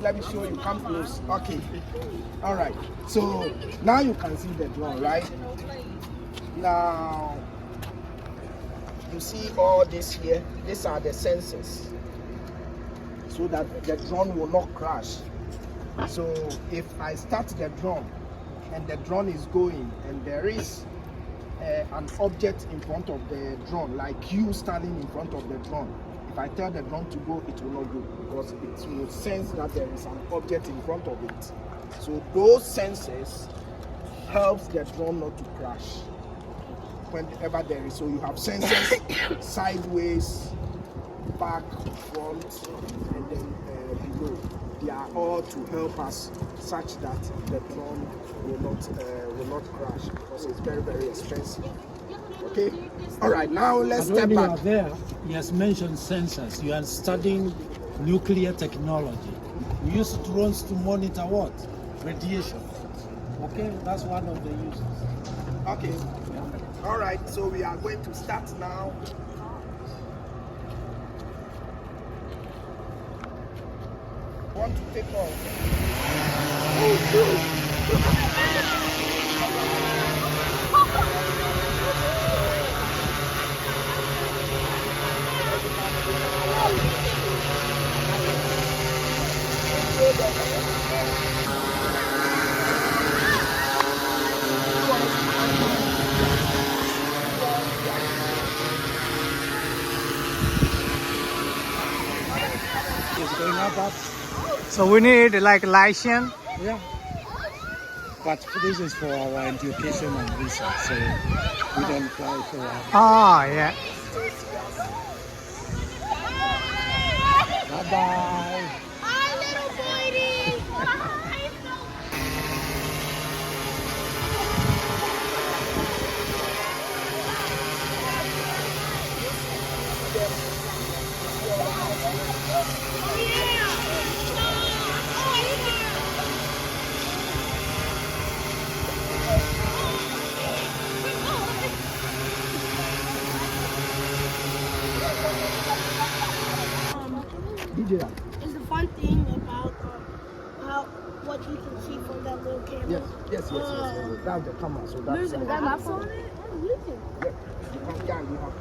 Let me show you, come close. Okay. All right. So now you can see the drone, right? Now, you see all this here? These are the sensors. So that the drone will not crash. So if I start the drone and the drone is going and there is an object in front of the drone, like you standing in front of the drone, if I tell the drone to go, it will not go because it will sense that there is an object in front of it. So those sensors helps the drone not to crash whenever there is. So you have sensors sideways, back, front, and then below. They are all to help us such that the drone will not crash because it's very, very expensive. Okay. All right. Now let's step when back. you are there, he has mentioned sensors. You are studying nuclear technology. We use drones to monitor what? Radiation. Okay, that's one of the uses. Okay. All right. So we are going to start now. Want to take off? It's going up. So we need like license. Yeah. But this is for our education and research, so we don't fly for Oh yeah. Bye-bye. Hi, little boy. DJ. Is the fun thing about how what you can see from that little camera? Yes. That's the camera. So that's There's maps on it. Oh, you can. yeah, you have